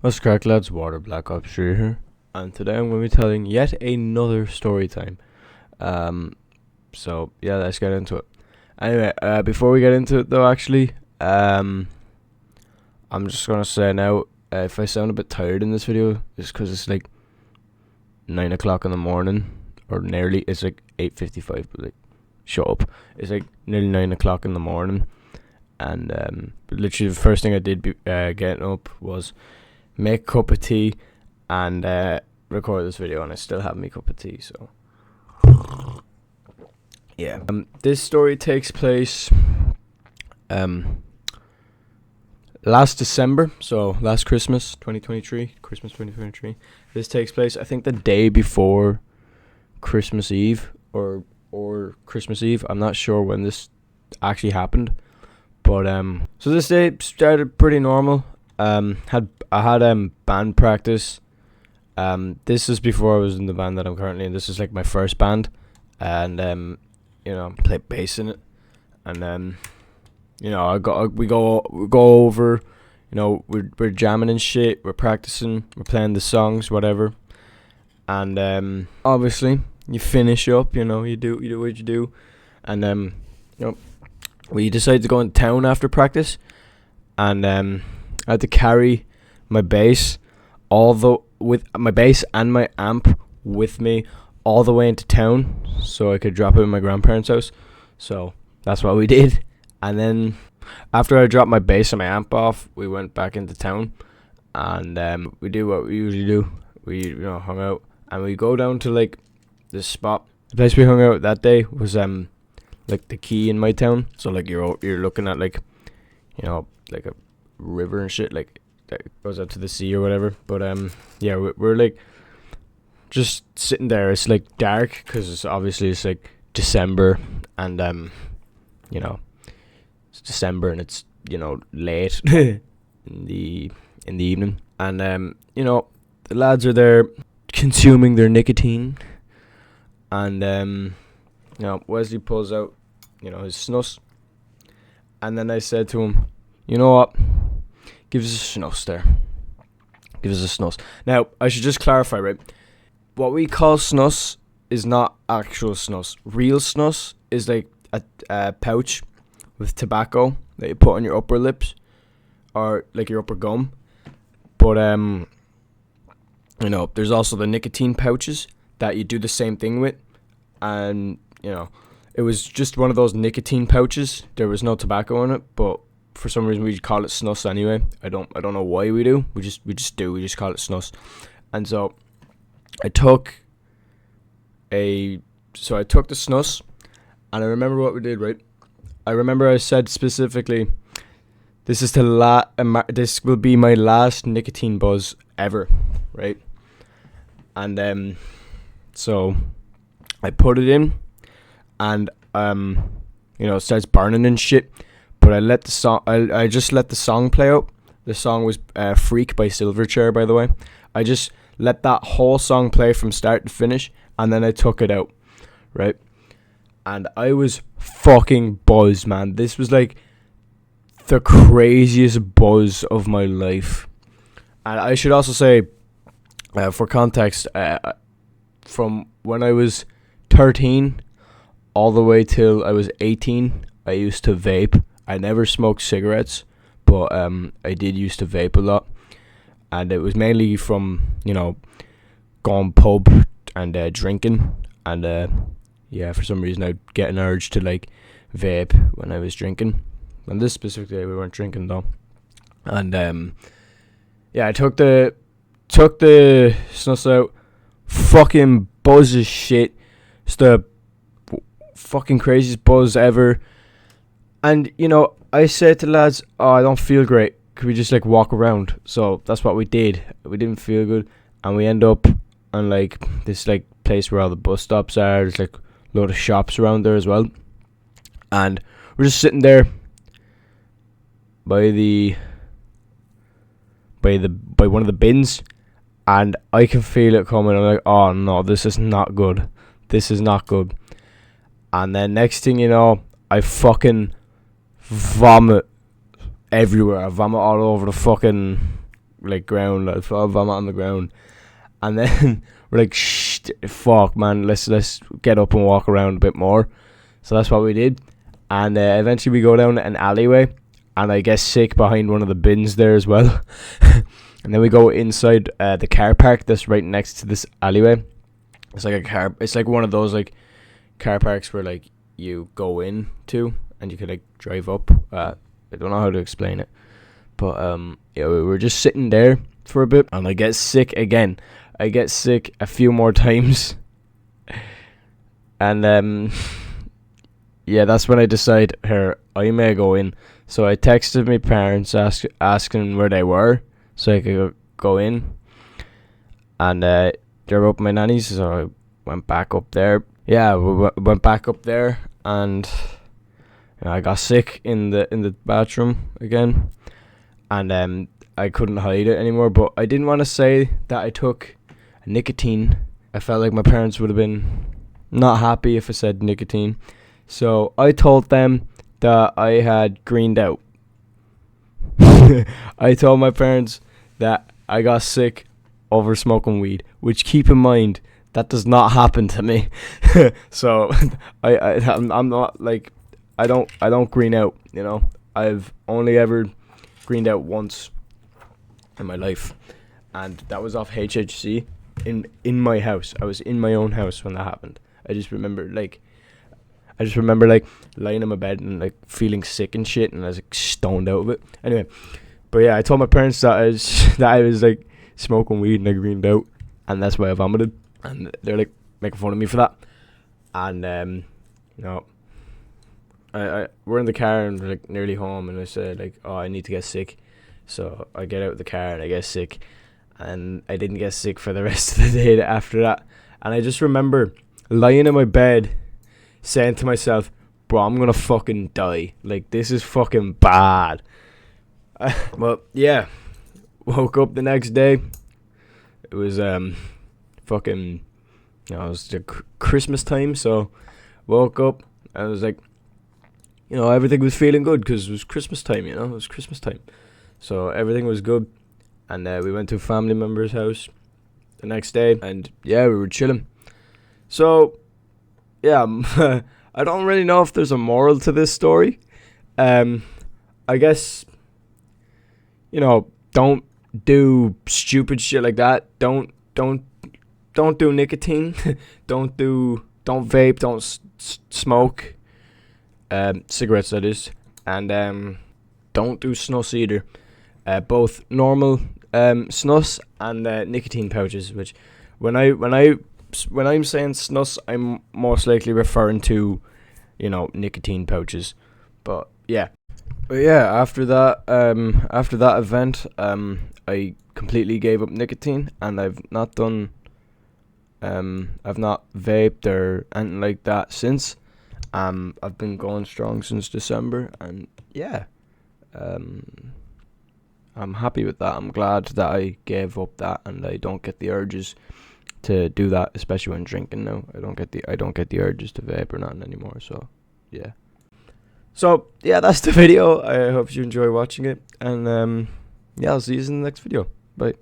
What's crack, lads? Water Black Ops 3 here, and today I'm going to be telling yet another story time. So yeah, let's get into it. Anyway, before we get into it though, I'm just gonna say now, if I sound a bit tired in this video, it's because it's like 9 o'clock in the morning, or nearly. It's like 8:55, but like, shut up. It's like nearly 9 o'clock in the morning, and literally the first thing I did getting up was make a cup of tea and record this video, and I still have my cup of tea. So yeah, this story takes place last December, so last Christmas 2023. This takes place, I think, the day before Christmas Eve or Christmas Eve. I'm not sure when this actually happened, but so this day started pretty normal. I had band practice. This is before I was in the band that I'm currently in. This is like my first band, and play bass in it, and we go over, we're jamming and shit, we're practicing, we're playing the songs, whatever, and obviously you finish up, you do what you do, and we decided to go in town after practice, and I had to carry my bass with my bass and my amp with me all the way into town so I could drop it in my grandparents' house. So that's what we did. And then after I dropped my bass and my amp off, we went back into town, and we do what we usually do. We hung out, and we go down to like this spot. The place we hung out that day was like the Key in my town. So like you're looking at like like a river and shit, like that goes out to the sea or whatever. But yeah, we're like just sitting there. It's like dark because it's like December, and it's December, and it's late in the evening, and the lads are there consuming their nicotine, and Wesley pulls out his snus, and then I said to him, you know what, give us a snus there. Give us a snus. Now, I should just clarify, right? What we call snus is not actual snus. Real snus is like a pouch with tobacco that you put on your upper lips or like your upper gum. But there's also the nicotine pouches that you do the same thing with, and it was just one of those nicotine pouches. There was no tobacco in it, but for some reason we call it snus anyway. I don't know why we do. We just call it snus. And so I took the snus, and I remember what we did, right? I remember I said specifically, this will be my last nicotine buzz ever, right? And so I put it in, and it starts burning and shit. But I just let the song play out. The song was Freak by Silverchair, by the way. I just let that whole song play from start to finish, and then I took it out, right? And I was fucking buzzed, man. This was like the craziest buzz of my life. And I should also say, for context, from when I was 13 all the way till I was 18, I used to vape. I never smoked cigarettes, but I did used to vape a lot, and it was mainly from going pub and drinking, and for some reason I'd get an urge to like vape when I was drinking. And this specific day we weren't drinking though, and I took the snus out, fucking buzz as shit. It's the fucking craziest buzz ever. And, I said to the lads, I don't feel great. Could we just, walk around? So that's what we did. We didn't feel good. And we end up on, this, place where all the bus stops are. There's, a load of shops around there as well. And we're just sitting there by one of the bins. And I can feel it coming. I'm like, oh, no, this is not good. This is not good. And then next thing you know, I fucking vomit everywhere. I vomit all over the fucking like ground. I vomit on the ground, and then we're like, shh, fuck, man, let's get up and walk around a bit more. So that's what we did, and eventually we go down an alleyway, and I get sick behind one of the bins there as well. And then we go inside the car park that's right next to this alleyway. It's like it's like one of those like car parks where like you go in to and you can like drive up. I don't know how to explain it, but yeah, we were just sitting there for a bit, and I get sick again. I get sick a few more times, and yeah, that's when I decide here I may go in. So I texted my parents asking where they were, so I could go in, and they were up at my nanny's, so I went back up there. Yeah, we went back up there, and I got sick in the bathroom again, and I couldn't hide it anymore. But I didn't want to say that I took nicotine. I felt like my parents would have been not happy if I said nicotine, so I told them that I had greened out. I told my parents that I got sick over smoking weed, which, keep in mind, that does not happen to me. So I'm not like, I don't green out, you know. I've only ever greened out once in my life, and that was off HHC in my house. I was in my own house when that happened. I just remember like lying in my bed and like feeling sick and shit, and I was like stoned out of it. Anyway, but yeah, I told my parents that I was like smoking weed and I greened out, and that's why I vomited, and they're like making fun of me for that. And you know, we're in the car and we're like nearly home, and I said like, oh, I need to get sick, so I get out of the car and I get sick, and I didn't get sick for the rest of the day after that. And I just remember lying in my bed saying to myself, bro, I'm gonna fucking die, like this is fucking bad. Well, yeah, woke up the next day. It was fucking, you know, it was the Christmas time, so woke up and I was like, you know, everything was feeling good because it was Christmas time, you know, it was Christmas time, so everything was good. And we went to a family member's house the next day, and yeah, we were chilling. So yeah, I don't really know if there's a moral to this story. I guess, you know, don't do stupid shit like that. Don't do nicotine. don't vape. Don't smoke. Cigarettes, that is, and don't do snus either. Both normal snus and nicotine pouches. Which, when I'm saying snus, I'm most likely referring to, you know, nicotine pouches. But yeah. After that event, I completely gave up nicotine, and I've not vaped or anything like that since. I've been going strong since December, and yeah, I'm happy with that. I'm glad that I gave up that, and I don't get the urges to do that, especially when drinking now. I don't get the urges to vape or nothing anymore. So yeah. So yeah, that's the video. I hope you enjoy watching it, and yeah, I'll see you in the next video. Bye.